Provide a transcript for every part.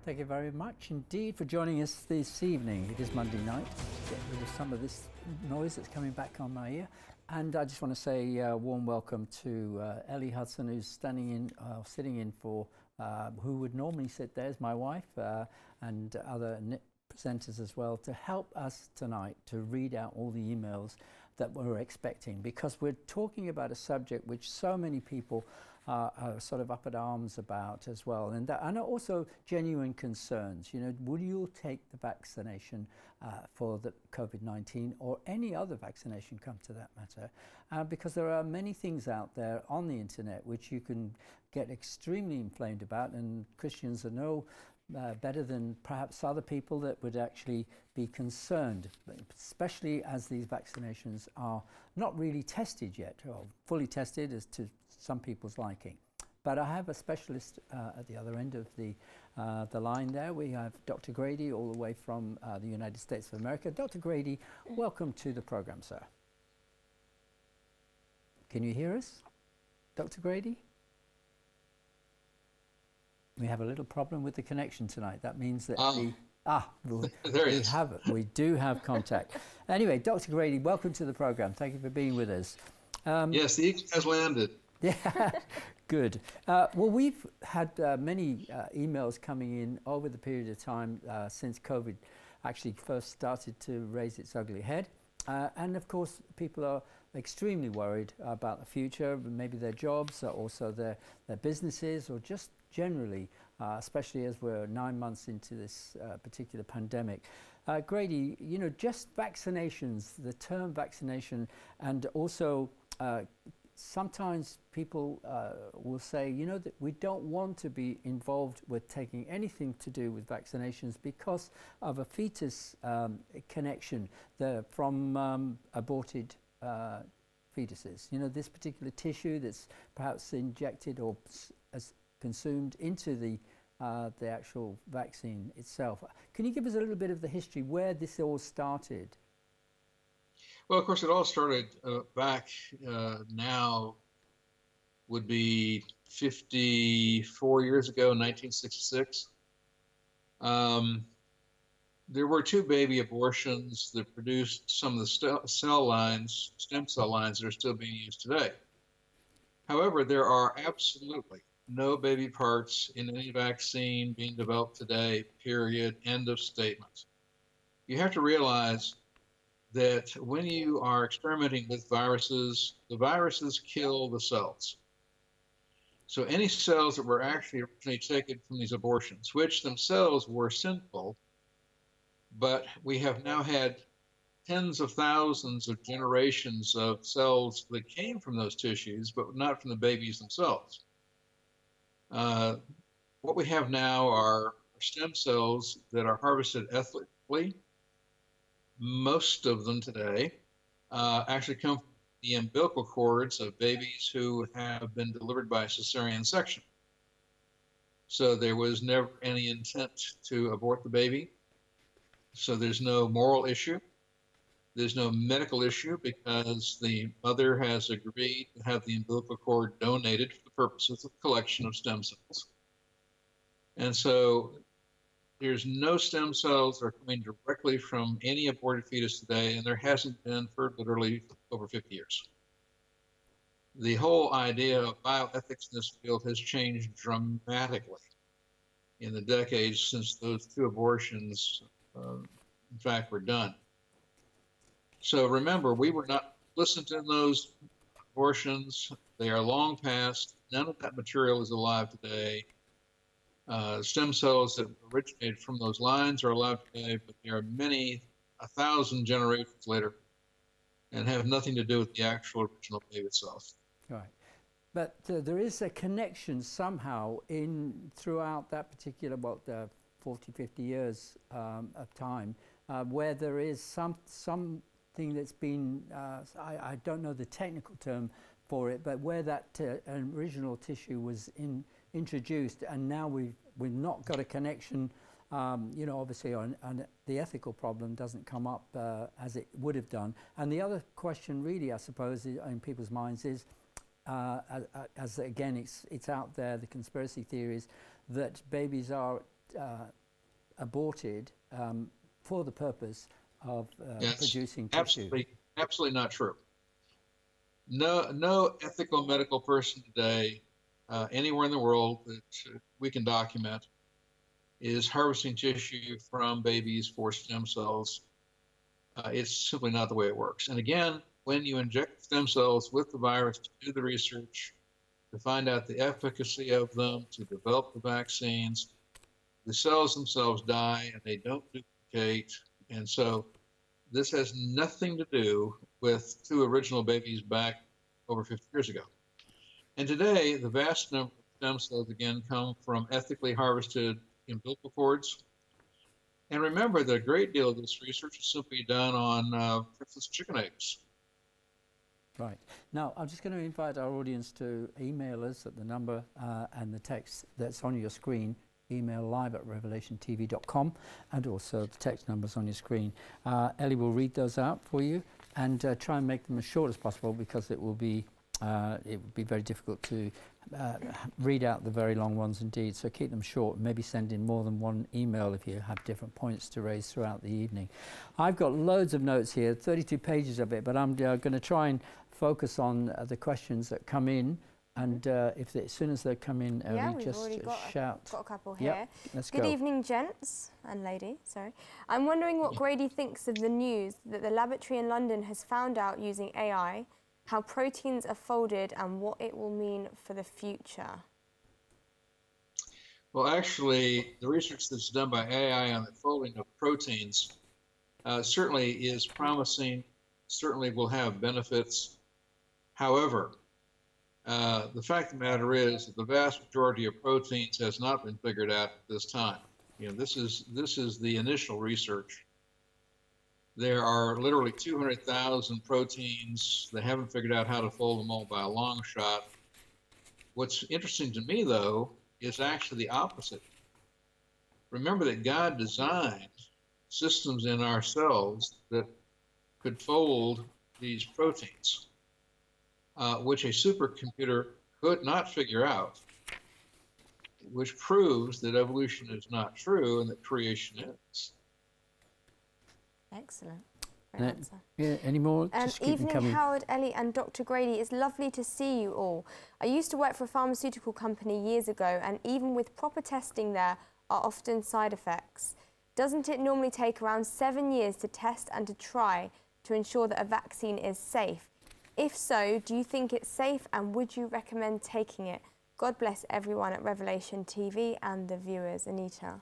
Thank you very much indeed for joining us this evening. It is Monday night. Get rid of some of this noise that's coming back on my ear. And I just want to say a warm welcome to Ellie Hudson, who's sitting in for who would normally sit there, is my wife, and other presenters as well, to help us tonight to read out all the emails that we're expecting, because we're talking about a subject which so many people are sort of up at arms about as well, and also genuine concerns. You know, will you take the vaccination for the COVID-19 or any other vaccination, come to that matter? Because there are many things out there on the internet which you can get extremely inflamed about, and Christians are no better than perhaps other people that would actually be concerned, especially as these vaccinations are not really tested yet, or fully tested as to some people's liking. But I have a specialist at the other end of the line there. We have Dr. Grady, all the way from the United States of America. Dr. Grady, welcome to the program, sir. Can you hear us, Dr. Grady? We have a little problem with the connection tonight. That means that we do have contact. Anyway, Dr. Grady, welcome to the program. Thank you for being with us. Yes, the Eagle has landed. Yeah, good. Well, we've had many emails coming in over the period of time since COVID actually first started to raise its ugly head. And of course, people are extremely worried about the future, maybe their jobs, also their businesses, or just generally, especially as we're 9 months into this particular pandemic. Grady, you know, just vaccinations, the term vaccination, and also sometimes people will say, you know, that we don't want to be involved with taking anything to do with vaccinations because of a fetus connection from aborted fetuses. You know, this particular tissue that's perhaps injected or consumed into the actual vaccine itself. Can you give us a little bit of the history where this all started? Well, of course, it all started back now would be 54 years ago, 1966. There were 2 baby abortions that produced some of the stem cell lines that are still being used today. However, there are absolutely no baby parts in any vaccine being developed today, period, end of statement. You have to realize that when you are experimenting with viruses, the viruses kill the cells. So any cells that were actually originally taken from these abortions, which themselves were sinful, but we have now had tens of thousands of generations of cells that came from those tissues, but not from the babies themselves. What we have now are stem cells that are harvested ethically. Most of them today actually come from the umbilical cords of babies who have been delivered by cesarean section. So there was never any intent to abort the baby. So there's no moral issue. There's no medical issue because the mother has agreed to have the umbilical cord donated for the purposes of collection of stem cells. And so there's no stem cells that are coming directly from any aborted fetus today, and there hasn't been for literally over 50 years. The whole idea of bioethics in this field has changed dramatically in the decades since those 2 abortions, in fact, were done. So remember, we were not listened to in those abortions. They are long past. None of that material is alive today. Stem cells that originated from those lines are alive today, but they are many, 1,000 generations later, and have nothing to do with the actual original baby itself. Right. But there is a connection somehow throughout that particular, 40, 50 years of time, where there is something that's been, I don't know the technical term for it, but where that original tissue was introduced, and now we've not got a connection. You know, obviously, and the ethical problem doesn't come up as it would have done. And the other question, really, I suppose, in people's minds is, as again, it's out there, the conspiracy theories that babies are aborted for the purpose of producing tissue. Absolutely not true. No ethical medical person today, anywhere in the world that we can document, is harvesting tissue from babies for stem cells. It's simply not the way it works. And again, when you inject stem cells with the virus to do the research, to find out the efficacy of them, to develop the vaccines, the cells themselves die and they don't duplicate. And so this has nothing to do with two original babies back over 50 years ago. And today, the vast number of stem cells, again, come from ethically harvested umbilical cords. And remember that a great deal of this research is simply done on, for instance, chicken eggs. Right. Now, I'm just going to invite our audience to email us at the number and the text that's on your screen. Email live@revelationtv.com, and also the text numbers on your screen. Ellie will read those out for you and try and make them as short as possible, because it would be very difficult to read out the very long ones indeed. So keep them short. Maybe send in more than one email if you have different points to raise throughout the evening. I've got loads of notes here, 32 pages of it, but I'm going to try and focus on the questions that come in. And as soon as they come in, we just shout. Got a couple here. Yep, let's Good go. evening, gents and lady. Sorry. I'm wondering what Grady thinks of the news that the laboratory in London has found out using AI how proteins are folded and what it will mean for the future. Well, actually, the research that's done by AI on the folding of proteins certainly is promising, certainly will have benefits. However, the fact of the matter is that the vast majority of proteins has not been figured out at this time. This is the initial research. There are literally 200,000 proteins. They haven't figured out how to fold them all by a long shot. What's interesting to me, though, is actually the opposite. Remember that God designed systems in our cells that could fold these proteins, which a supercomputer could not figure out, which proves that evolution is not true and that creation is. Excellent. Great answer. Yeah, any more? Just keep them Evening, coming. Howard, Ellie and Dr. Grady. It's lovely to see you all. I used to work for a pharmaceutical company years ago, and even with proper testing there are often side effects. Doesn't it normally take around 7 years to test and to try to ensure that a vaccine is safe? If so, do you think it's safe, and would you recommend taking it? God bless everyone at Revelation TV and the viewers. Anita.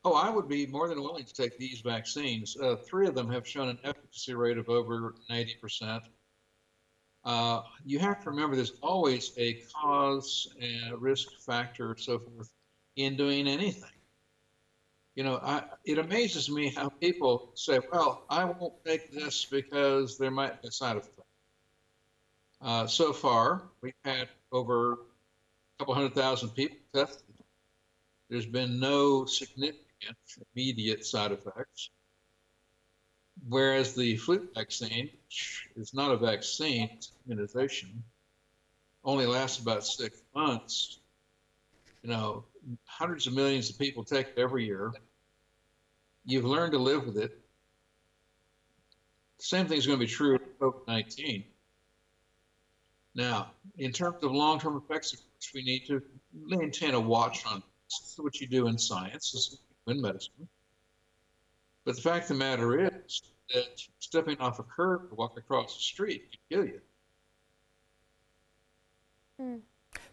Oh, I would be more than willing to take these vaccines. 3 of them have shown an efficacy rate of over 90%. You have to remember there's always a cause and risk factor and so forth in doing anything. It amazes me how people say, well, I won't take this because there might be a side effect. So far, we've had over a couple 100,000 people tested. There's been no significant immediate side effects. Whereas the flu vaccine, which is not a vaccine, it's immunization, only lasts about 6 months. Hundreds of millions of people take it every year. You've learned to live with it. The same thing is going to be true with COVID-19. Now, in terms of long-term effects, of course, we need to maintain a watch on this. This is what you do in science, this is what you do in medicine. But the fact of the matter is that stepping off a curb to walk across the street can kill you.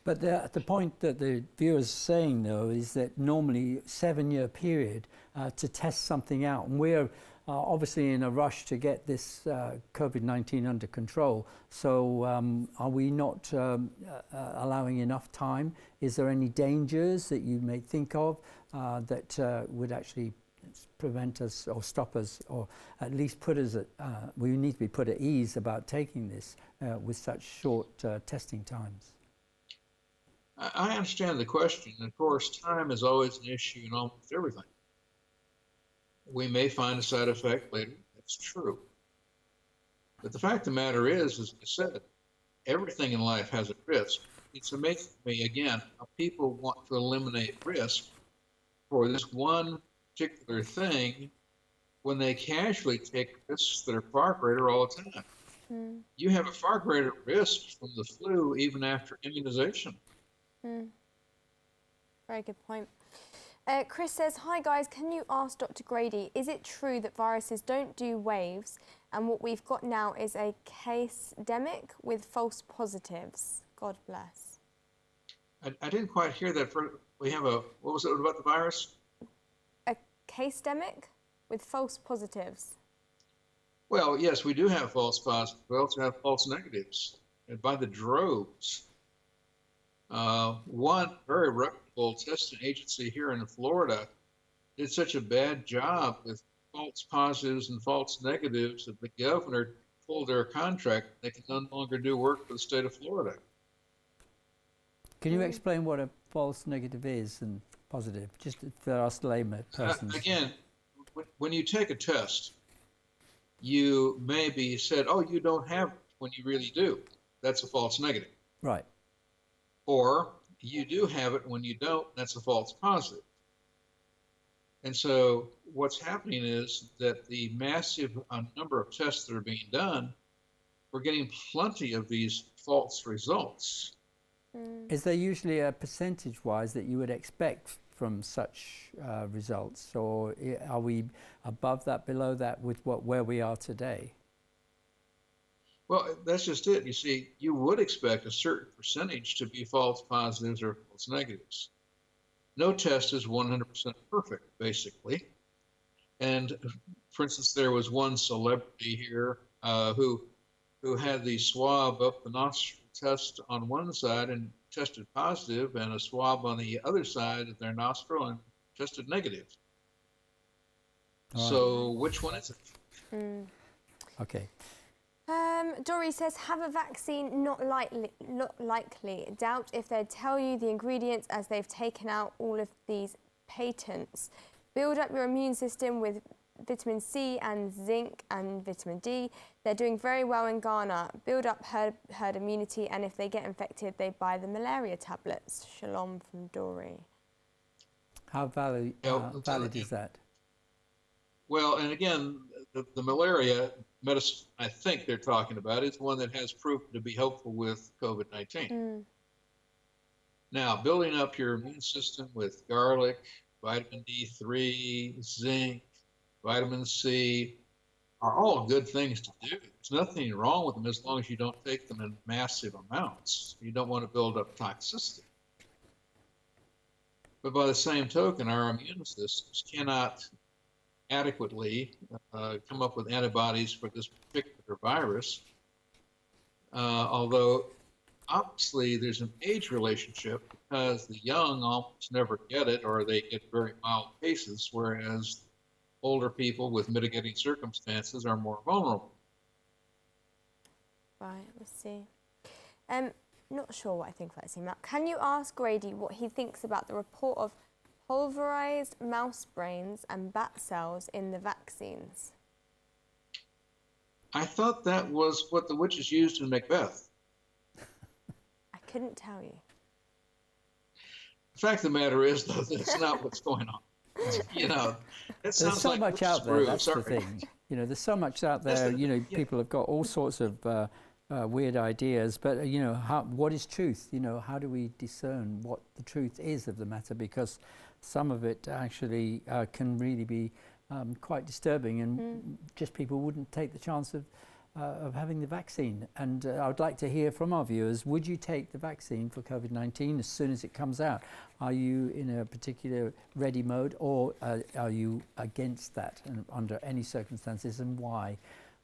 But the point that the viewer's saying, though, is that normally 7-year period to test something out. And we're obviously in a rush to get this COVID-19 under control. So are we not allowing enough time? Is there any dangers that you may think of that would actually prevent us or stop us, or at least put us at, we need to be put at ease about taking this with such short testing times? I understand the question. Of course, time is always an issue in almost everything. We may find a side effect later. That's true. But the fact of the matter is, as I said, everything in life has a risk. it's amazing to me, again, how people want to eliminate risk for this one particular thing when they casually take risks that are far greater all the time. You have a far greater risk from the flu even after immunization. Very good point. Chris says, hi guys, can you ask Dr. Grady, is it true that viruses don't do waves and what we've got now is a case-demic with false positives? God bless. I didn't quite hear that. We have what was it about the virus? A case-demic with false positives. Well, yes, we do have false positives. We also have false negatives, and by the droves. One very reputable testing agency here in Florida did such a bad job with false positives and false negatives that the governor pulled their contract. They can no longer do work for the state of Florida. Can you explain what a false negative is and positive, just for us layman persons? Again, when you take a test, you may be said, oh, you don't have it, when you really do. That's a false negative. Right. Or you do have it when you don't, that's a false positive. And so what's happening is that the massive number of tests that are being done, we're getting plenty of these false results. Is there usually a percentage-wise that you would expect from such results, or are we above that, below that with where we are today? Well, that's just it. You see, you would expect a certain percentage to be false positives or false negatives. No test is 100% perfect, basically. And for instance, there was one celebrity here who had the swab up the nostril test on one side and tested positive, and a swab on the other side of their nostril and tested negative. Right. So which one is it? Okay. Dory says, have a vaccine, not likely. Doubt if they'd tell you the ingredients as they've taken out all of these patents. Build up your immune system with vitamin C and zinc and vitamin D. They're doing very well in Ghana. Build up herd immunity, and if they get infected, they buy the malaria tablets. Shalom from Dory. How valid is that? Well, and again, the malaria medicine I think they're talking about is one that has proven to be helpful with COVID-19. Now, building up your immune system with garlic, vitamin D3, zinc, vitamin C are all good things to do. There's nothing wrong with them as long as you don't take them in massive amounts. You don't want to build up toxicity. But by the same token, our immune systems cannot adequately come up with antibodies for this particular virus, although obviously there's an age relationship because the young almost never get it or they get very mild cases, whereas older people with mitigating circumstances are more vulnerable. Right, let's see. Not sure what I think about this email. Can you ask Grady what he thinks about the report of pulverized mouse brains and bat cells in the vaccines? I thought that was what the witches used in Macbeth. I couldn't tell you. The fact of the matter is, though, that's not what's going on. You know, there's so like much out there. That's Sorry. the thing. You know, there's so much out there. People have got all sorts of weird ideas. But what is truth? How do we discern what the truth is of the matter? Because some of it actually can really be quite disturbing, and just people wouldn't take the chance of having the vaccine. And I would like to hear from our viewers, would you take the vaccine for COVID-19 as soon as it comes out? Are you in a particular ready mode, or are you against that and under any circumstances, and why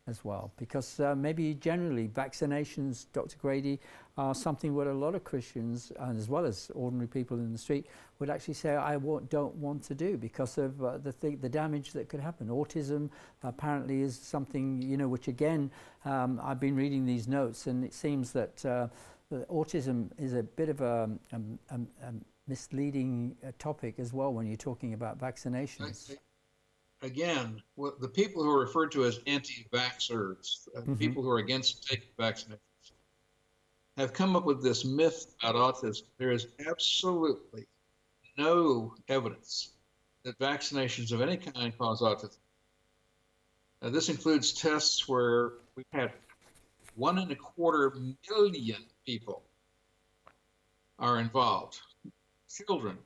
as well? Because maybe generally vaccinations, Dr. Grady, are something what a lot of Christians, and as well as ordinary people in the street, would actually say, I don't want to do because of the damage that could happen. Autism apparently is something, which again, I've been reading these notes, and it seems that autism is a bit of a misleading topic as well when you're talking about vaccinations. Again, the people who are referred to as anti-vaxxers, people who are against taking vaccinations, have come up with this myth about autism. There is absolutely no evidence that vaccinations of any kind cause autism. Now, this includes tests where we've had 1.25 million people are involved, children,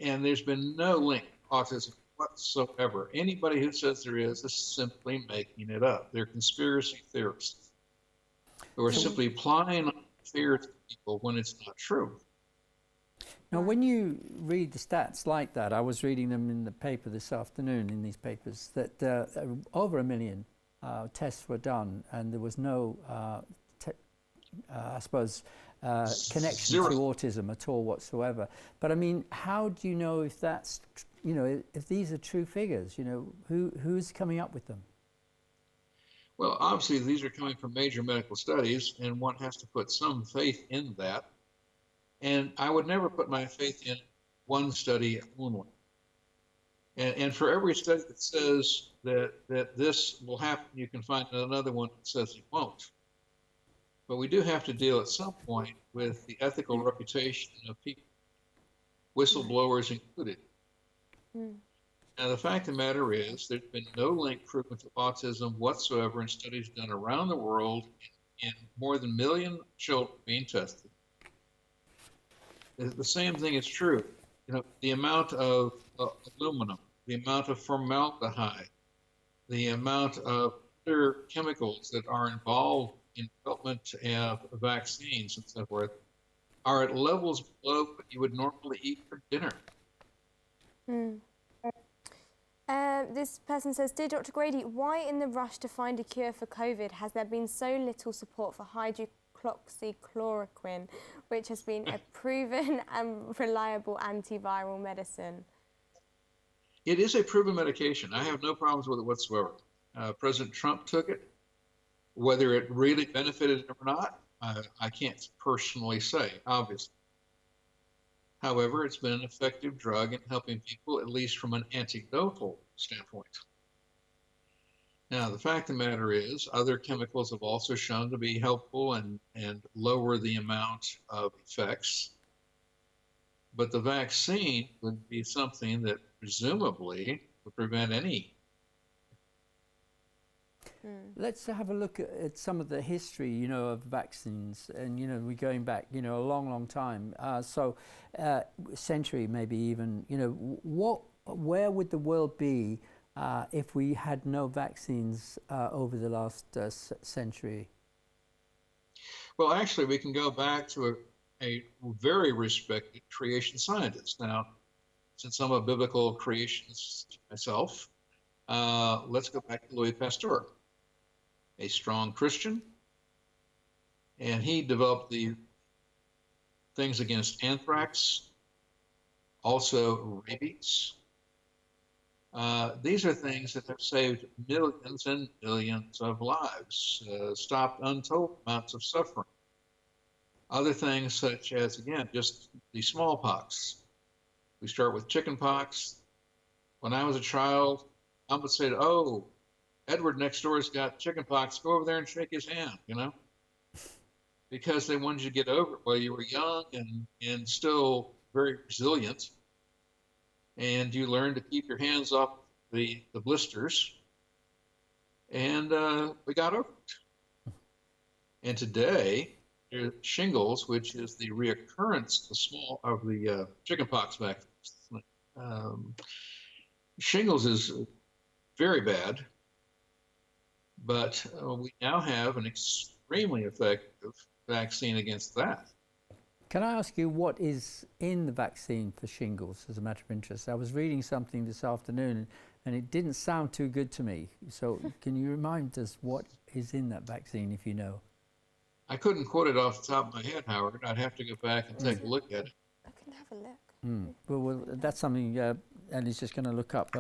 and there's been no link to autism whatsoever. Anybody who says there is simply making it up. They're conspiracy theorists who are simply applying fear to people when it's not true. Now, when you read the stats like that, I was reading them in the paper this afternoon, in these papers, that over 1 million tests were done, and there was no, I suppose, connection Zero. to autism at all whatsoever. But I mean, how do you know if that's, if these are true figures? Who's coming up with them? Well, obviously, these are coming from major medical studies, and one has to put some faith in that. And I would never put my faith in one study only. And for every study that says that this will happen, you can find another one that says it won't. But we do have to deal at some point with the ethical reputation of people, whistleblowers included. Now, the fact of the matter is there's been no link proven to autism whatsoever in studies done around the world in more than 1 million children being tested. The same thing is true. The amount of aluminum, the amount of formaldehyde, the amount of other chemicals that are involved in development of vaccines and so forth are at levels below what you would normally eat for dinner. This person says, "Dear Dr. Grady, why in the rush to find a cure for COVID has there been so little support for hydroxychloroquine, which has been a proven and reliable antiviral medicine?" It is a proven medication. I have no problems with it whatsoever. President Trump took it. Whether it really benefited him or not, I can't personally say, obviously. However, it's been an effective drug in helping people, at least from an anecdotal standpoint. Now, the fact of the matter is, other chemicals have also shown to be helpful and lower the amount of effects. But the vaccine would be something that presumably would prevent any. Let's have a look at some of the history, of vaccines, and we're going back, a long, long time. Century, maybe even. Where would the world be if we had no vaccines over the last century? Well, actually, we can go back to a very respected creation scientist. Now, since I'm a biblical creationist myself, let's go back to Louis Pasteur, a strong Christian, and he developed the things against anthrax, also rabies. These are things that have saved millions and millions of lives, stopped untold amounts of suffering. Other things such as, again, just the smallpox. We start with chickenpox. When I was a child, I would say, "Oh, Edward next door has got chickenpox. Go over there and shake his hand," because they wanted you to get over it while you were young and still very resilient. And you learn to keep your hands off the blisters. And we got over it. And today, there's shingles, which is the reoccurrence of the chickenpox vaccine. Shingles is very bad, but we now have an extremely effective vaccine against that. Can I ask you what is in the vaccine for shingles, as a matter of interest? I was reading something this afternoon and it didn't sound too good to me. So can you remind us what is in that vaccine, if you know? I couldn't quote it off the top of my head, Howard. I'd have to go back and take a look at it. I can have a look. Well, that's something Ellie's just going to look up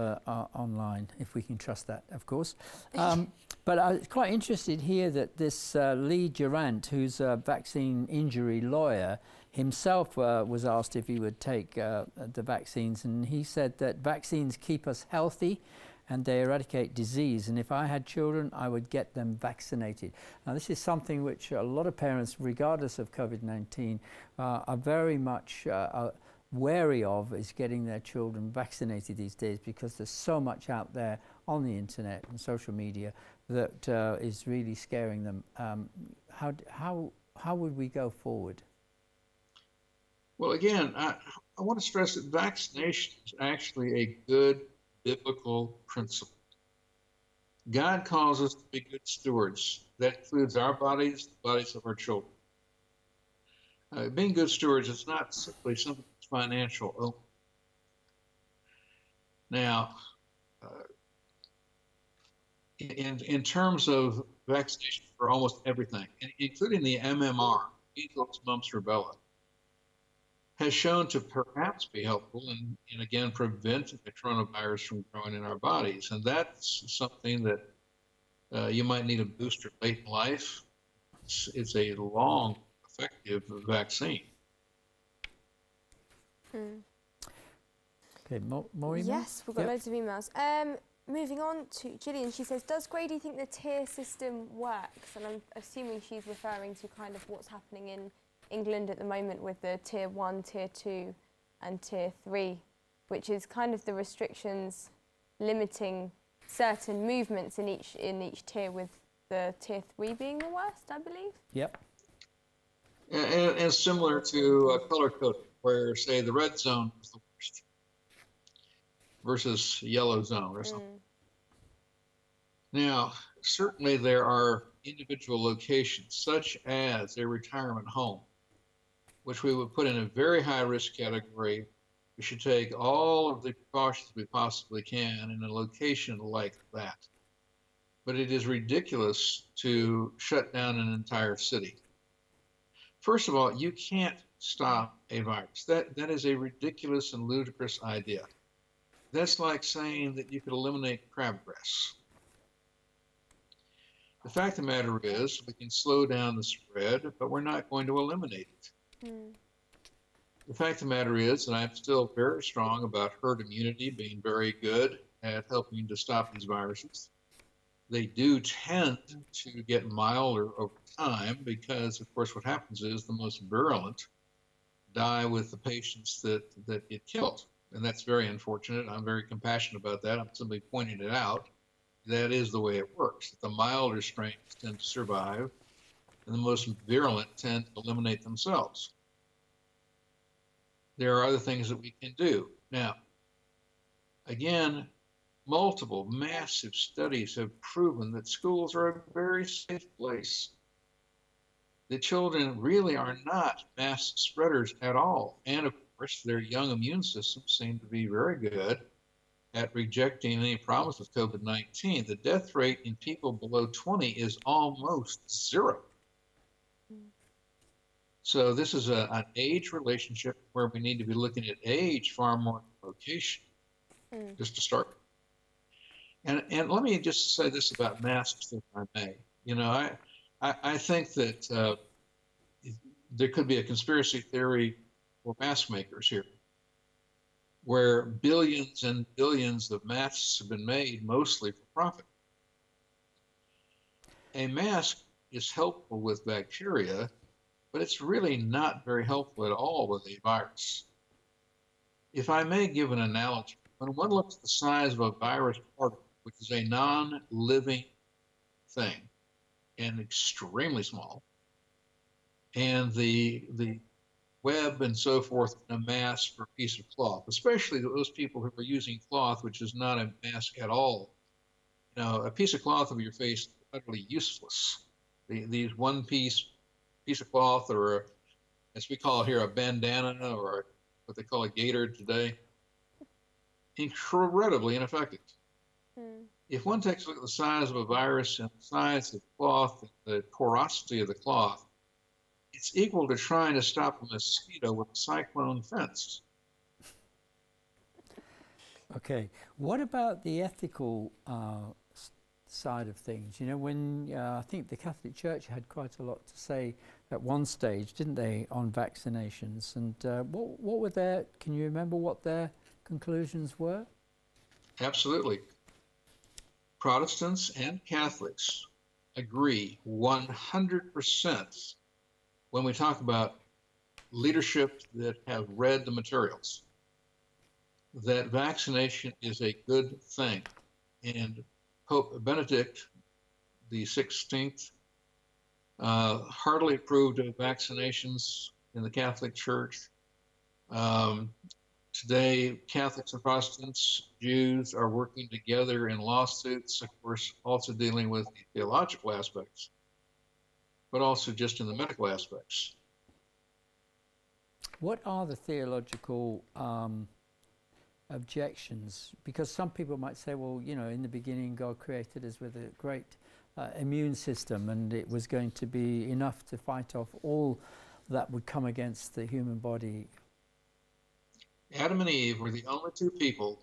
online, if we can trust that, of course. But I was quite interested here that this Lee Durant, who's a vaccine injury lawyer, himself was asked if he would take the vaccines, and he said that vaccines keep us healthy and they eradicate disease. And if I had children, I would get them vaccinated. Now, this is something which a lot of parents, regardless of COVID-19, are very much wary of, is getting their children vaccinated these days, because there's so much out there on the internet and social media that is really scaring them. How would we go forward? Well, again, I want to stress that vaccination is actually a good biblical principle. God calls us to be good stewards. That includes our bodies, the bodies of our children. Being good stewards is not simply something that's financial only. Now, in terms of vaccination for almost everything, including the MMR, measles, mumps, rubella, has shown to perhaps be helpful in again, preventing the coronavirus from growing in our bodies. And that's something that you might need a booster late in life. It's a long, effective vaccine. Okay, more emails? Yes, we've got loads of emails. Moving on to Gillian, she says, does Grady think the tier system works? And I'm assuming she's referring to kind of what's happening in England at the moment with the tier 1, tier 2 and tier 3, which is kind of the restrictions limiting certain movements in each tier, with the tier 3 being the worst, I believe. Yep. And similar to color coding, where, say, the red zone is the worst versus yellow zone or something. Now, certainly there are individual locations, such as a retirement home, which we would put in a very high risk category. We should take all of the precautions we possibly can in a location like that. But it is ridiculous to shut down an entire city. First of all, you can't stop a virus. That is a ridiculous and ludicrous idea. That's like saying that you could eliminate crabgrass. The fact of the matter is, we can slow down the spread, but we're not going to eliminate it. The fact of the matter is, and I'm still very strong about herd immunity being very good at helping to stop these viruses. They do tend to get milder over time because, of course, what happens is the most virulent die with the patients that get killed. And that's very unfortunate. I'm very compassionate about that. I'm simply pointing it out. That is the way it works. The milder strains tend to survive, and the most virulent tend to eliminate themselves. There are other things that we can do. Now, again, multiple massive studies have proven that schools are a very safe place. The children really are not mass spreaders at all. And of course, their young immune systems seem to be very good at rejecting any problems with COVID-19. The death rate in people below 20 is almost zero. So this is an age relationship where we need to be looking at age far more than location, just to start. And let me just say this about masks, if I may. You know, I think that there could be a conspiracy theory for mask makers here, where billions and billions of masks have been made, mostly for profit. A mask is helpful with bacteria, but it's really not very helpful at all with a virus. If I may give an analogy, when one looks at the size of a virus particle, which is a non-living thing and extremely small, and the web and so forth in a mask for a piece of cloth, especially those people who are using cloth, which is not a mask at all. You know, a piece of cloth over your face is utterly useless. These one piece of cloth, or as we call it here, a bandana, or what they call a gaiter today, incredibly ineffective. If one takes a look at the size of a virus and the size of the cloth, the porosity of the cloth, it's equal to trying to stop a mosquito with a cyclone fence. Okay, what about the ethical side of things? You know, when I think the Catholic Church had quite a lot to say at one stage, didn't they, on vaccinations? And what were their, can you remember what their conclusions were? Absolutely. Protestants and Catholics agree 100% when we talk about leadership that have read the materials that vaccination is a good thing. And Pope Benedict the 16th heartily approved of vaccinations in the Catholic Church. Today, Catholics and Protestants, Jews are working together in lawsuits, of course, also dealing with the theological aspects, but also just in the medical aspects. What are the theological objections? Because some people might say, well, you know, in the beginning, God created us with a great immune system, and it was going to be enough to fight off all that would come against the human body. Adam and Eve were the only two people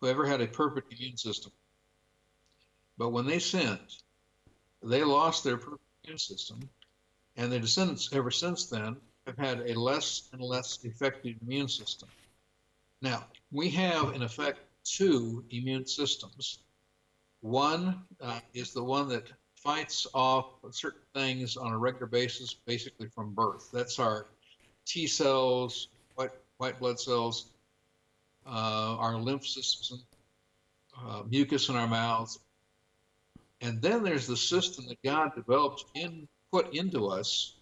who ever had a perfect immune system. But when they sinned, they lost their perfect immune system, and their descendants ever since then have had a less and less effective immune system. Now, we have, in effect, two immune systems. One is the one that fights off certain things on a regular basis, basically from birth. That's our T cells, white blood cells, our lymph systems, mucus in our mouths. And then there's the system that God developed put into us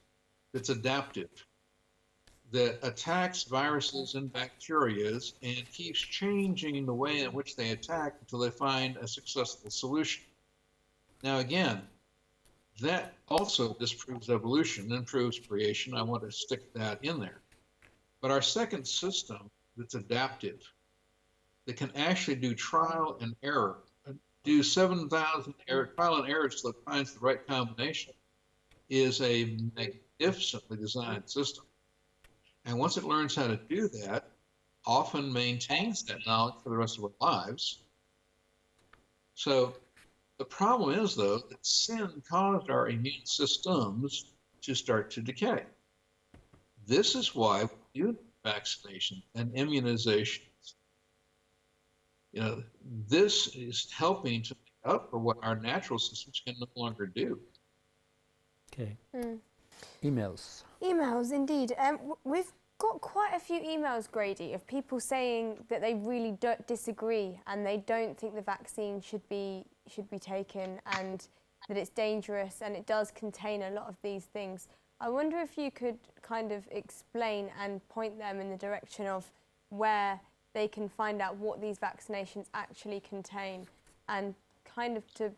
that's adaptive, that attacks viruses and bacteria and keeps changing the way in which they attack until they find a successful solution. Now again, that also disproves evolution and proves creation. I want to stick that in there. But our second system that's adaptive, that can actually do trial and error, do 7,000 trial and error until it finds the right combination, is a magnificently designed system. And once it learns how to do that, often maintains that knowledge for the rest of our lives. So the problem is, though, that sin caused our immune systems to start to decay. This is why we do vaccination and immunizations. You know, this is helping to make up for what our natural systems can no longer do. Okay. Emails. Emails, indeed. We've got quite a few emails, Grady, of people saying that they really don't disagree and they don't think the vaccine should be taken, and that it's dangerous and it does contain a lot of these things. I wonder if you could kind of explain and point them in the direction of where they can find out what these vaccinations actually contain, and kind of to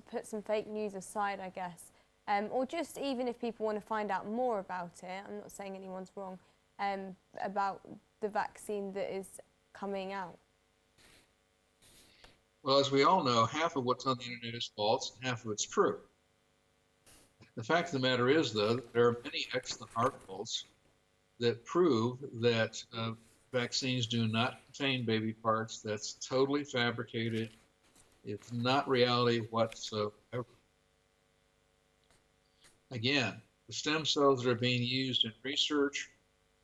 put some fake news aside, I guess. Or just even if people want to find out more about it, I'm not saying anyone's wrong, about the vaccine that is coming out. Well, as we all know, half of what's on the internet is false and half of it's true. The fact of the matter is, though, that there are many excellent articles that prove that vaccines do not contain baby parts. That's totally fabricated. It's not reality whatsoever. Again, the stem cells that are being used in research,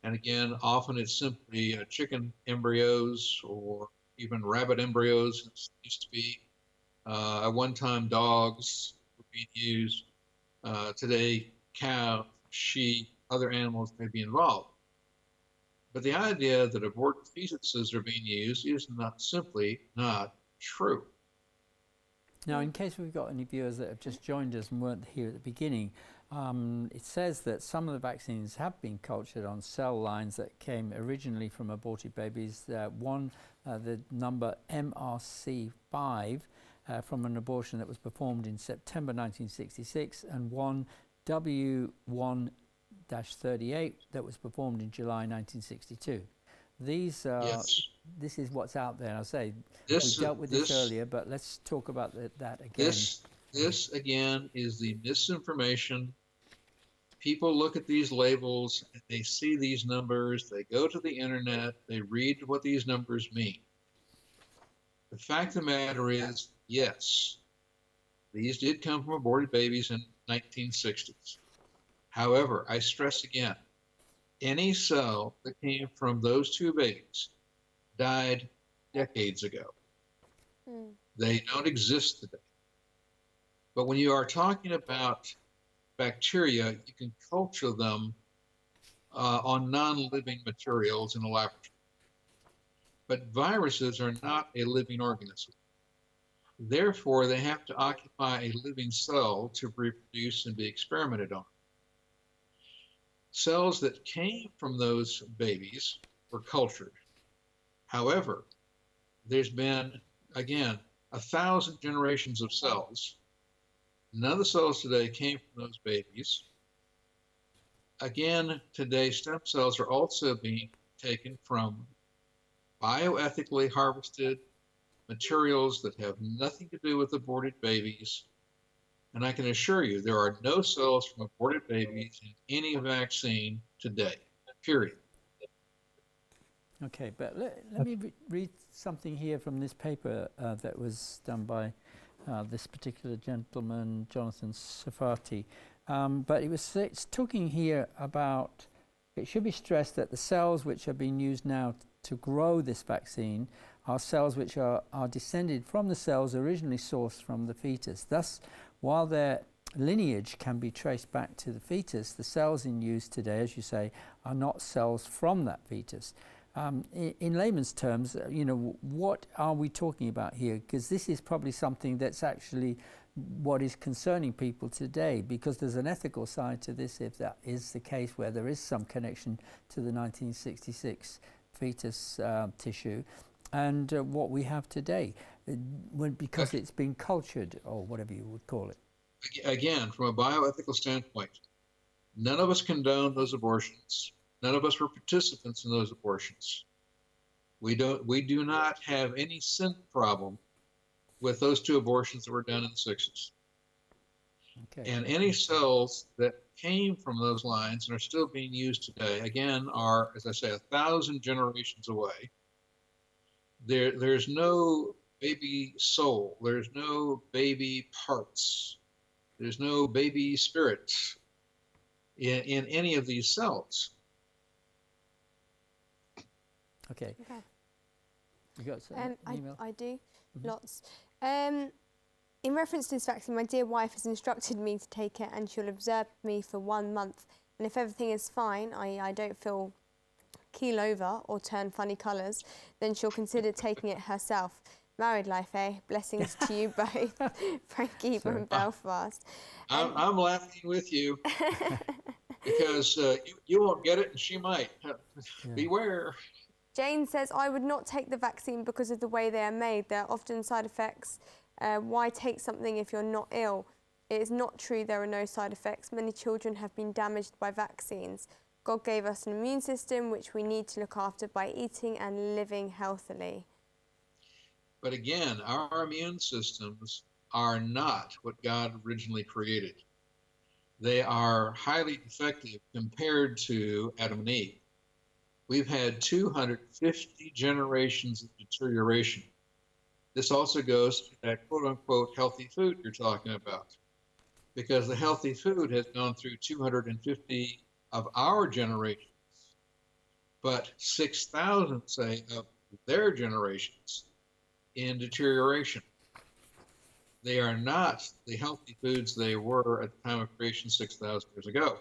and again, often it's simply chicken embryos or even rabbit embryos, it used to be. At one time, dogs were being used. Today, cow, sheep, other animals may be involved. But the idea that aborted fetuses are being used is simply not true. Now, in case we've got any viewers that have just joined us and weren't here at the beginning, it says that some of the vaccines have been cultured on cell lines that came originally from aborted babies. One, the number MRC5 from an abortion that was performed in September 1966, and one W1-38 that was performed in July 1962. These Yes. This is what's out there. And I say we dealt with this earlier, but let's talk about that again. This again is the misinformation. People look at these labels and they see these numbers, they go to the internet, they read what these numbers mean. The fact of the matter is, yes, these did come from aborted babies in 1960s. However, I stress again, any cell that came from those two babies died decades ago. They don't exist today. But when you are talking about bacteria, you can culture them on non-living materials in a laboratory. But viruses are not a living organism. Therefore, they have to occupy a living cell to reproduce and be experimented on. Cells that came from those babies were cultured. However, there's been, again, 1,000 generations of cells. None of the cells today came from those babies. Again, today, stem cells are also being taken from bioethically harvested materials that have nothing to do with aborted babies. And I can assure you, there are no cells from aborted babies in any vaccine today, period. Okay, but let me read something here from this paper that was done by this particular gentleman, Jonathan Safati. But it's talking here about, it should be stressed that the cells which are being used now to grow this vaccine are cells which are descended from the cells originally sourced from the fetus. Thus, while their lineage can be traced back to the fetus, the cells in use today, as you say, are not cells from that fetus. In layman's terms, what are we talking about here? Because this is probably something that's actually what is concerning people today, because there's an ethical side to this if that is the case, where there is some connection to the 1966 fetus tissue and what we have today, because it's been cultured, or whatever you would call it. Again, from a bioethical standpoint, none of us condone those abortions. None of us were participants in those abortions. We do not have any sin problem with those 2 abortions that were done in the 60s. Okay. And any cells that came from those lines and are still being used today, again, are, as I say, 1,000 generations away. There's no baby soul. There's no baby parts. There's no baby spirit in any of these cells. Okay. You got some email? I do, lots. In reference to this vaccine, my dear wife has instructed me to take it, and she'll observe me for 1 month. And if everything is fine, I don't feel keel over or turn funny colours, then she'll consider taking it herself. Married life, eh? Blessings to you both. Frankie from Belfast. I'm laughing with you because you won't get it and she might. Beware. Jane says, I would not take the vaccine because of the way they are made. There are often side effects. Why take something if you're not ill? It is not true there are no side effects. Many children have been damaged by vaccines. God gave us an immune system which we need to look after by eating and living healthily. But again, our immune systems are not what God originally created. They are highly defective compared to Adam and Eve. We've had 250 generations of deterioration. This also goes to that quote-unquote healthy food you're talking about, because the healthy food has gone through 250 of our generations, but 6,000, say, of their generations in deterioration. They are not the healthy foods they were at the time of creation 6,000 years ago.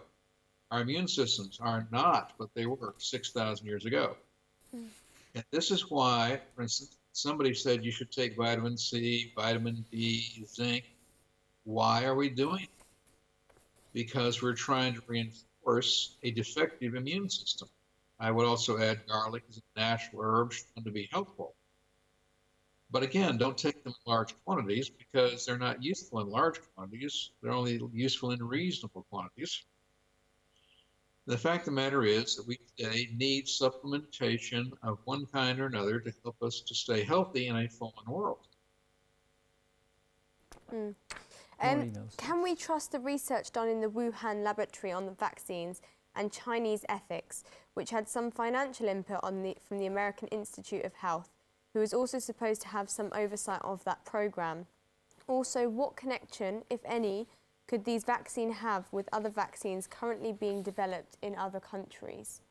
Our immune systems are not what they were 6,000 years ago. And this is why, for instance, somebody said you should take vitamin C, vitamin D, zinc. Why are we doing it? Because we're trying to reinforce a defective immune system. I would also add garlic as a natural herb shown to be helpful. But again, don't take them in large quantities because they're not useful in large quantities. They're only useful in reasonable quantities. The fact of the matter is that we today need supplementation of one kind or another to help us to stay healthy in a fallen world. Can we trust the research done in the Wuhan laboratory on the vaccines and Chinese ethics, which had some financial input from the American Institute of Health, who is also supposed to have some oversight of that program? Also, what connection, if any, could these vaccines have with other vaccines currently being developed in other countries?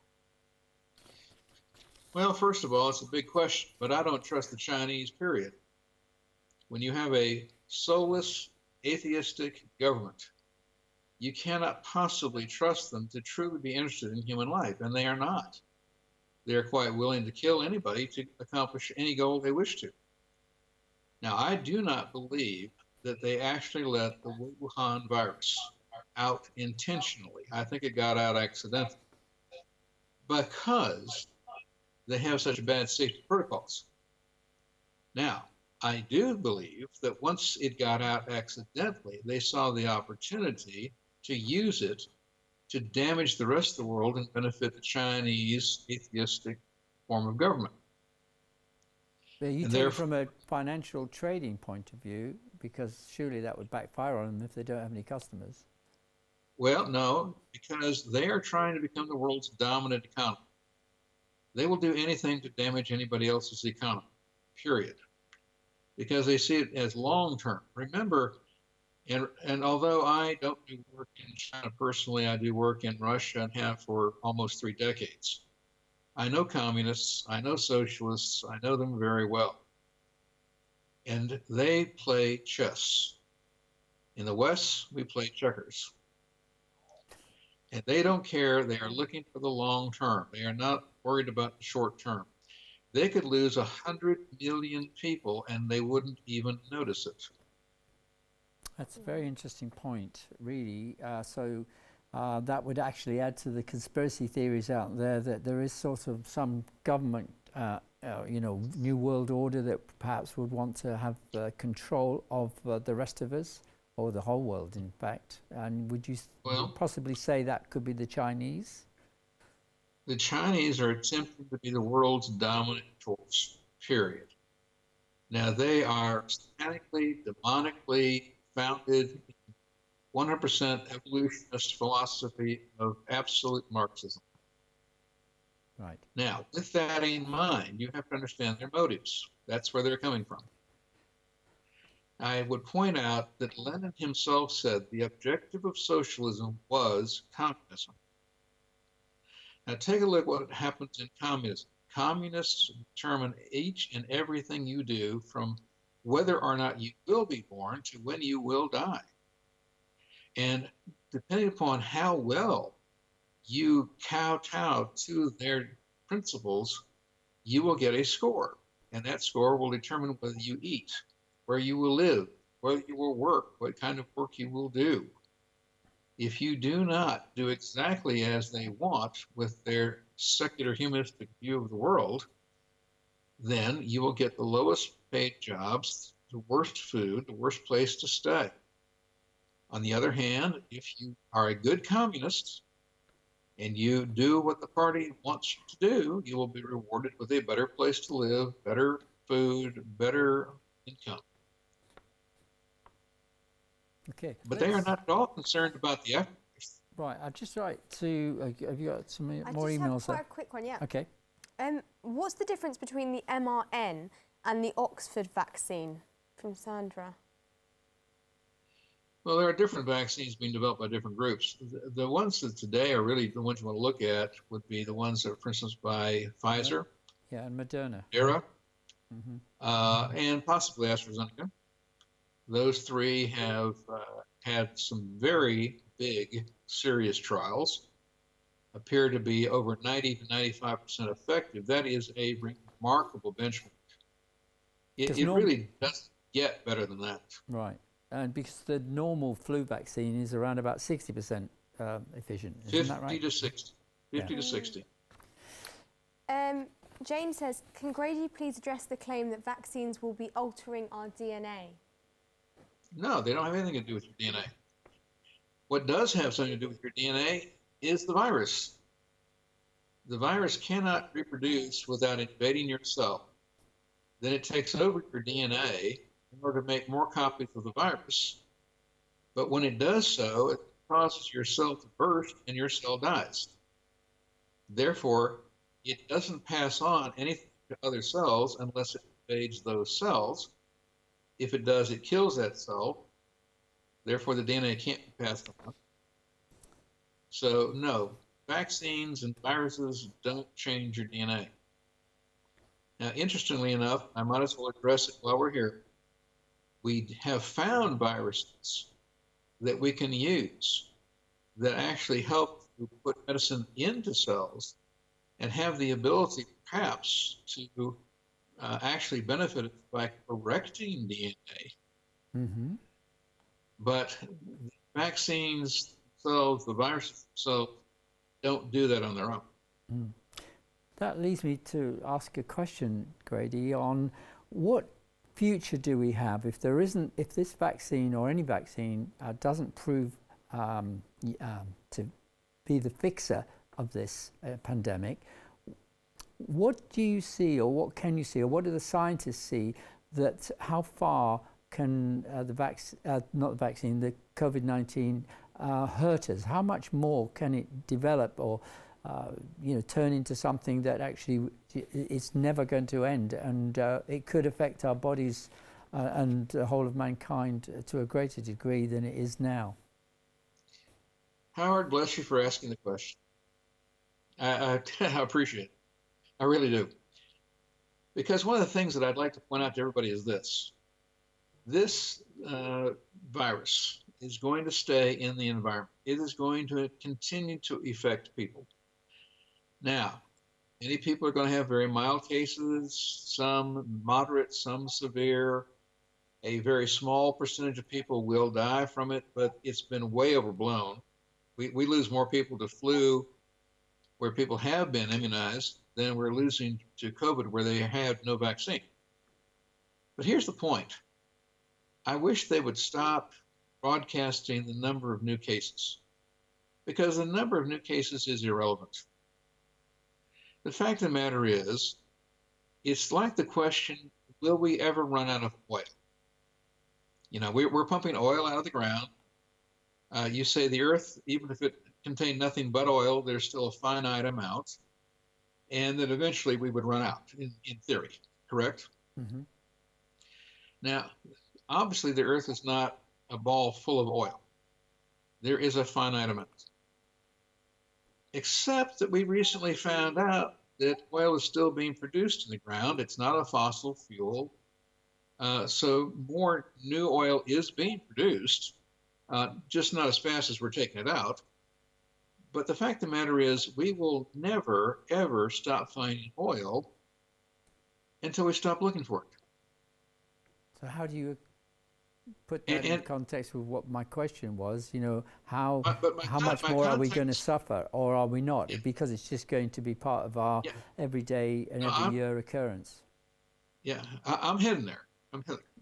Well, first of all, it's a big question, but I don't trust the Chinese, period. when you have a soulless, atheistic government, you cannot possibly trust them to truly be interested in human life, and they are not. They are quite willing to kill anybody to accomplish any goal they wish to. Now, I do not believe that they actually let the Wuhan virus out intentionally. I think it got out accidentally because they have such bad safety protocols. Now, I do believe that once it got out accidentally, they saw the opportunity to use it to damage the rest of the world and benefit the Chinese atheistic form of government. But you And take it therefore, from a financial trading point of view, because surely that would backfire on them if they don't have any customers. well, no, because they are trying to become the world's dominant economy. They will do anything to damage anybody else's economy, period, because they see it as long-term. Remember, and although I don't do work in China personally, I do work in Russia and have for almost 3 decades. I know communists, I know socialists, I know them very well. And they play chess. In the West, we play checkers. And they don't care. They are looking for the long term. They are not worried about the short term. They could lose 100 million people and they wouldn't even notice it. That's a very interesting point, really. So that would actually add to the conspiracy theories out there that there is sort of some government, new world order that perhaps would want to have control of the rest of us, or the whole world, in fact. And would you possibly say that could be the Chinese? The Chinese are attempting to be the world's dominant force, period. Now, they are satanically, demonically founded in 100% evolutionist philosophy of absolute Marxism. Right. Now, with that in mind, you have to understand their motives. That's where they're coming from. I would point out that Lenin himself said the objective of socialism was communism. Now, take a look at what happens in communism. Communists determine each and everything you do, from whether or not you will be born to when you will die. And depending upon how well you kowtow to their principles, you will get a score. And that score will determine whether you eat, where you will live, where you will work, what kind of work you will do. If you do not do exactly as they want with their secular humanistic view of the world, then you will get the lowest paid jobs, the worst food, the worst place to stay. On the other hand, if you are a good communist and you do what the party wants you to do, you will be rewarded with a better place to live, better food, better income. Okay. But they are not at all concerned about the effort. Right, I'd just like to, have you got some more emails I just have quite there? a quick one, yeah. Okay. What's the difference between the mRN and the Oxford vaccine? From Sandra. Well, there are different vaccines being developed by different groups. The ones that today are really the ones you want to look at would be the ones that, for instance, by Pfizer. Yeah, and Moderna. And possibly AstraZeneca. Those three have had some very big, serious trials, appear to be over 90 to 95% effective. That is a remarkable benchmark. It really doesn't get better than that. Right. And because the normal flu vaccine is around about 60% efficient, isn't that right? 50 to 60. 50 to 60. Jane says, can Grady please address the claim that vaccines will be altering our DNA? No, they don't have anything to do with your DNA. What does have something to do with your DNA is the virus. The virus cannot reproduce without invading your cell. Then it takes over your DNA in order to make more copies of the virus. But when it does so, it causes your cell to burst and your cell dies. Therefore, it doesn't pass on anything to other cells unless it invades those cells. If it does, it kills that cell. Therefore, the DNA can't be passed on. So, no, vaccines and viruses don't change your DNA. Now, interestingly enough, I might as well address it while we're here. we have found viruses that we can use that actually help to put medicine into cells and have the ability perhaps to actually benefit by correcting DNA. Mm-hmm. But the vaccines themselves, the viruses themselves, don't do that on their own. Mm. That leads me to ask a question, Grady, on what future do we have if this vaccine or any vaccine doesn't prove to be the fixer of this pandemic. What do you see, or what can you see, or what do the scientists see, that how far can the COVID-19 hurt us? How much more can it develop or turn into something that actually it's never going to end, and it could affect our bodies and the whole of mankind to a greater degree than it is now? Howard, bless you for asking the question. I appreciate it. I really do. Because one of the things that I'd like to point out to everybody is this. This virus is going to stay in the environment. It is going to continue to affect people. Now, many people are going to have very mild cases, some moderate, some severe. A very small percentage of people will die from it, but it's been way overblown. We lose more people to flu where people have been immunized than we're losing to COVID where they had no vaccine. But here's the point. I wish they would stop broadcasting the number of new cases, because the number of new cases is irrelevant. The fact of the matter is, it's like the question, will we ever run out of oil? You know, we're pumping oil out of the ground. You say the earth, even if it contained nothing but oil, there's still a finite amount, and that eventually we would run out, in theory, correct? Mm-hmm. Now, obviously the earth is not a ball full of oil. There is a finite amount. Except that we recently found out that oil is still being produced in the ground. It's not a fossil fuel. So more new oil is being produced, just not as fast as we're taking it out. But the fact of the matter is, we will never, ever stop finding oil until we stop looking for it. So how do you put that in context with what my question was? You know, how much more are we going to suffer, or are we not? Yeah. Because it's just going to be part of our everyday and every year occurrence. Yeah, I'm heading there.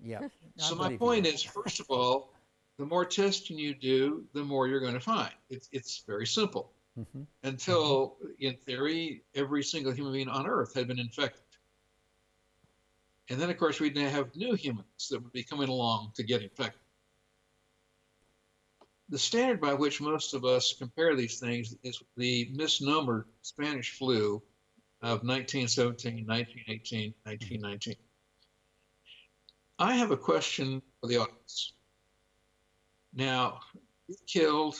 Yeah. So my point is, first of all, the more testing you do, the more you're going to find. It's very simple. Mm-hmm. Until, in theory, every single human being on Earth had been infected. And then, of course, we'd have new humans that would be coming along to get infected. The standard by which most of us compare these things is the misnomered Spanish flu of 1917, 1918, 1919. I have a question for the audience. Now, it killed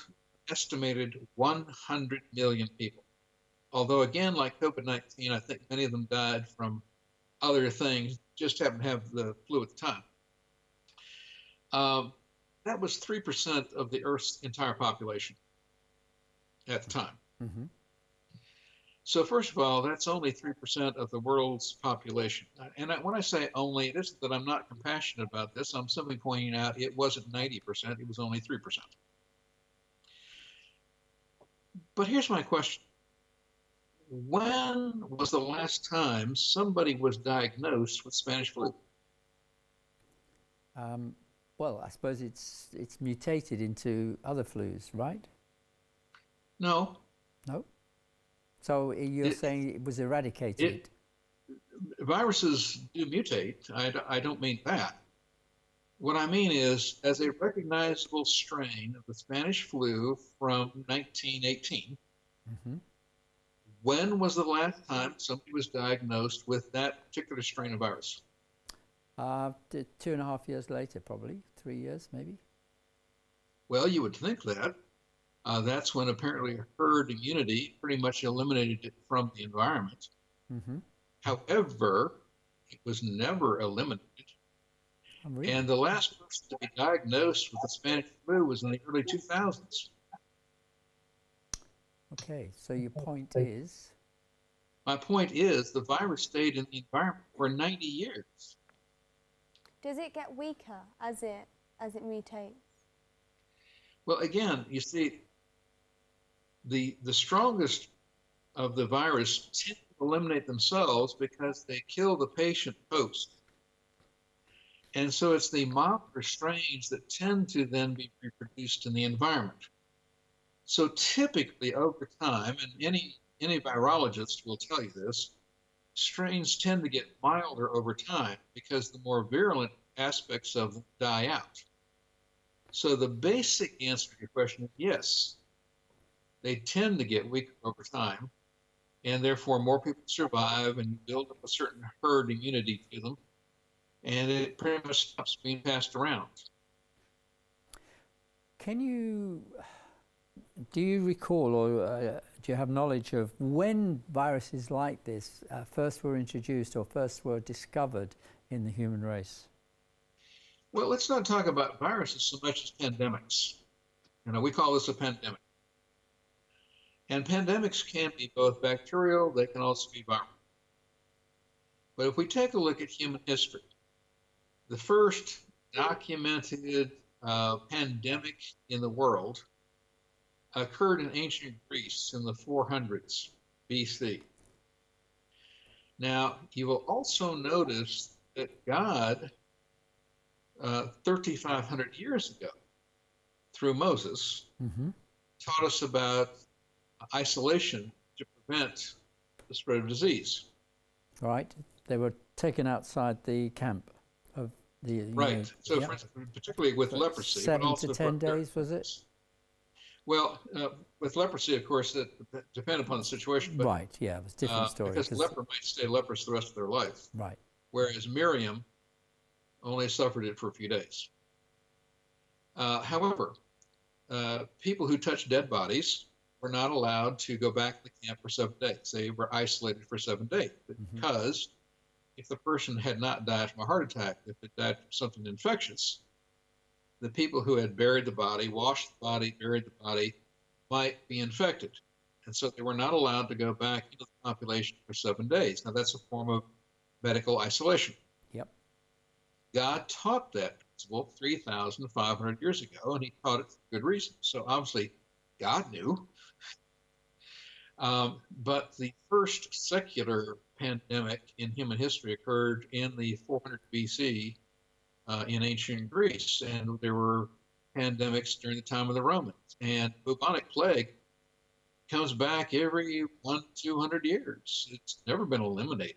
estimated 100 million people. Although, again, like COVID-19, I think many of them died from other things, just happened to have the flu at the time. That was 3% of the Earth's entire population at the time. Mm-hmm. So first of all, that's only 3% of the world's population. And when I say only, it isn't that I'm not compassionate about this. I'm simply pointing out it wasn't 90%, it was only 3%. But here's my question. When was the last time somebody was diagnosed with Spanish flu? Well, I suppose it's mutated into other flus, right? No. No? So you're saying it was eradicated? Viruses do mutate. I don't mean that. What I mean is, as a recognizable strain of the Spanish flu from 1918, mm-hmm. When was the last time somebody was diagnosed with that particular strain of virus? 2.5 years later, probably 3 years, maybe. Well, you would think that. That's when apparently herd immunity pretty much eliminated it from the environment. Mm-hmm. However, it was never eliminated. And the last person to be diagnosed with the Spanish flu was in the early 2000s. Okay, so your point is? My point is the virus stayed in the environment for 90 years. Does it get weaker as it mutates? Well, again, you see, the strongest of the virus tend to eliminate themselves because they kill the patient post. And so it's the milder strains that tend to then be reproduced in the environment. So typically over time, and any virologist will tell you this, strains tend to get milder over time because the more virulent aspects of them die out. So the basic answer to your question is yes, they tend to get weaker over time, and therefore more people survive and you build up a certain herd immunity to them, and it pretty much stops being passed around. Do you recall or do you have knowledge of when viruses like this first were introduced or first were discovered in the human race? Well, let's not talk about viruses so much as pandemics. We call this a pandemic. And pandemics can be both bacterial, they can also be viral. But if we take a look at human history, the first documented pandemic in the world occurred in ancient Greece in the 400s BC. Now, you will also notice that God, 3,500 years ago, through Moses, taught us about isolation to prevent the spread of disease. Right. They were taken outside the camp of the... Right. So, for instance, particularly with leprosy. 7 to 10 days, was it? Well, with leprosy, of course, it depended upon the situation. But, right, yeah, it was a different story. Because leper might stay leprous the rest of their life. Right. Whereas Miriam only suffered it for a few days. However, people who touched dead bodies were not allowed to go back to the camp for 7 days. They were isolated for 7 days because if the person had not died from a heart attack, if it died from something infectious, the people who had buried the body, washed the body, buried the body, might be infected. And so they were not allowed to go back into the population for 7 days. Now, that's a form of medical isolation. Yep. God taught that principle 3,500 years ago, and he taught it for good reason. So obviously, God knew. But the first secular pandemic in human history occurred in the 400 BC in ancient Greece, and there were pandemics during the time of the Romans. And bubonic plague comes back every 100-200 years. It's never been eliminated.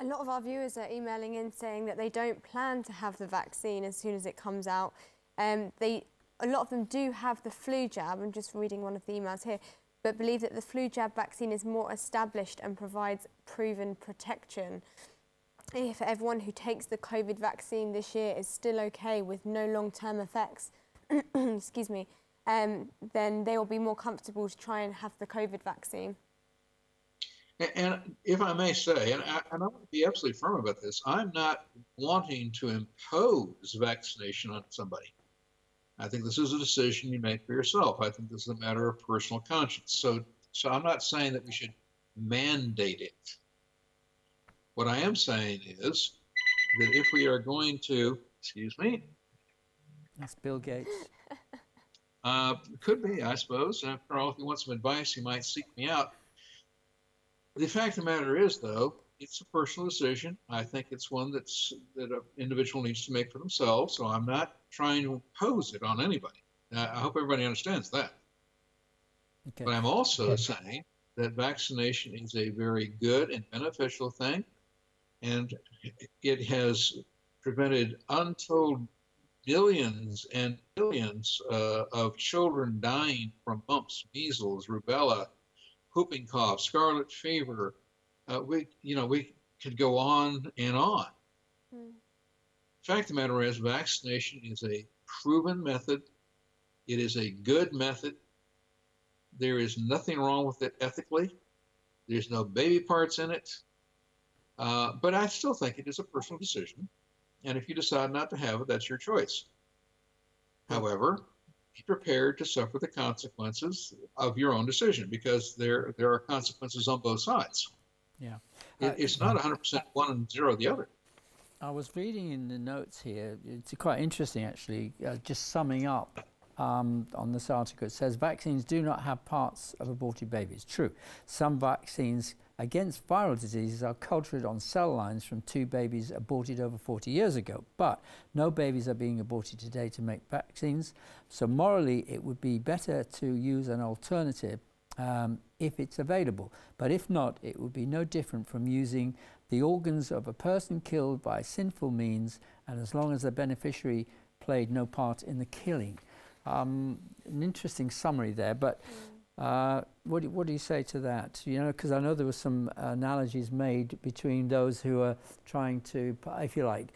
A lot of our viewers are emailing in saying that they don't plan to have the vaccine as soon as it comes out. A lot of them do have the flu jab. I'm just reading one of the emails here, but believe that the flu jab vaccine is more established and provides proven protection. If everyone who takes the COVID vaccine this year is still okay with no long-term effects, excuse me, then they will be more comfortable to try and have the COVID vaccine. And if I may say, and I want to be absolutely firm about this, I'm not wanting to impose vaccination on somebody. I think this is a decision you make for yourself. I think this is a matter of personal conscience. So I'm not saying that we should mandate it. What I am saying is that if we are going to, excuse me. That's Bill Gates. Could be, I suppose. After all, if you want some advice, you might seek me out. The fact of the matter is, though, it's a personal decision. I think it's one that an individual needs to make for themselves. So I'm not trying to impose it on anybody. I hope everybody understands that. Okay. But I'm also saying that vaccination is a very good and beneficial thing, and it has prevented untold billions and billions of children dying from mumps, measles, rubella, whooping cough, scarlet fever. We could go on and on. The fact of the matter is, vaccination is a proven method. It is a good method. There is nothing wrong with it ethically. There's no baby parts in it. But I still think it is a personal decision. And if you decide not to have it, that's your choice. However, be prepared to suffer the consequences of your own decision, because there are consequences on both sides. Yeah. It's not 100% one and zero the other. I was reading in the notes here, it's quite interesting actually, just summing up on this article. It says vaccines do not have parts of aborted babies. True. Some vaccines against viral diseases are cultured on cell lines from 2 babies aborted over 40 years ago, but no babies are being aborted today to make vaccines. So morally, it would be better to use an alternative if it's available. But if not, it would be no different from using the organs of a person killed by sinful means, and as long as the beneficiary played no part in the killing. An interesting summary there, but what do you say to that? You know, because I know there were some analogies made between those who are trying to, if you like,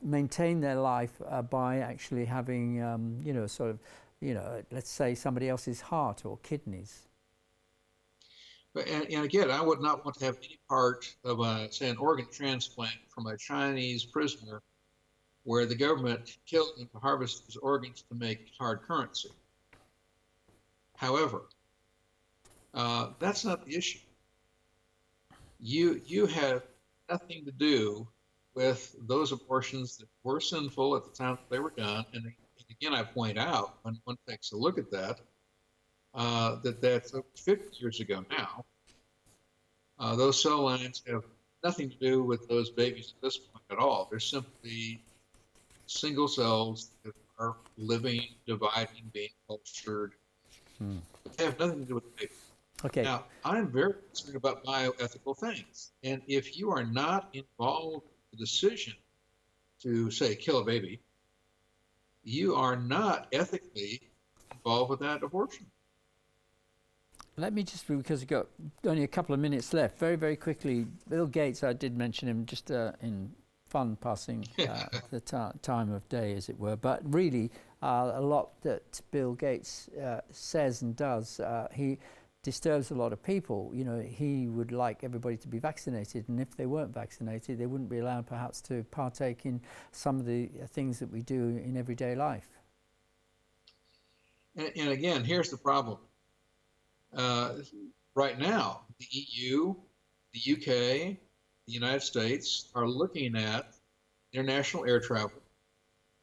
maintain their life by actually having, you know, sort of, you know, let's say somebody else's heart or kidneys. And again, I would not want to have any part of, say, an organ transplant from a Chinese prisoner where the government killed him to harvest his organs to make hard currency. However, that's not the issue. You have nothing to do with those abortions that were sinful at the time that they were done. And again, I point out, when one takes a look at that, that's over 50 years ago now. Those cell lines have nothing to do with those babies at this point at all. They're simply single cells that are living, dividing, being cultured. They have nothing to do with the baby. Okay. Now, I'm very concerned about bioethical things. And if you are not involved in the decision to, say, kill a baby, you are not ethically involved with that abortion. Let me just, because we've got only a couple of minutes left, very, very quickly, Bill Gates, I did mention him just in fun passing the time of day, as it were, but really a lot that Bill Gates says and does, he disturbs a lot of people. You know, he would like everybody to be vaccinated, and if they weren't vaccinated, they wouldn't be allowed perhaps to partake in some of the things that we do in everyday life. And again, here's the problem. Right now, the EU, the UK, the United States are looking at international air travel,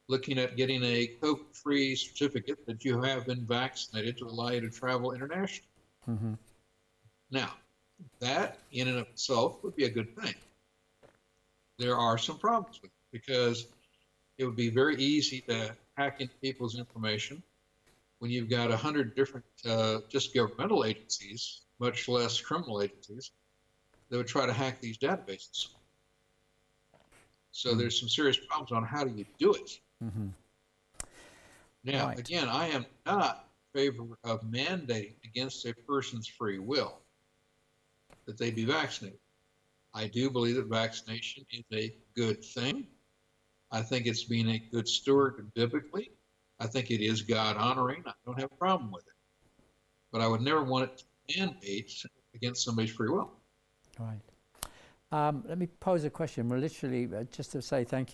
looking at getting a COVID-free certificate that you have been vaccinated to allow you to travel internationally. Mm-hmm. Now, that in and of itself would be a good thing. There are some problems with it, because it would be very easy to hack into people's information when you've got 100 different just governmental agencies, much less criminal agencies, that would try to hack these databases. So there's some serious problems on how do you do it. Mm-hmm. Now, Right. again, I am not in favor of mandating against a person's free will that they be vaccinated. I do believe that vaccination is a good thing. I think it's being a good steward biblically. I think it is God honoring. I don't have a problem with it. But I would never want it to mandate against somebody's free will. Right. Let me pose a question. Well, literally, just to say thank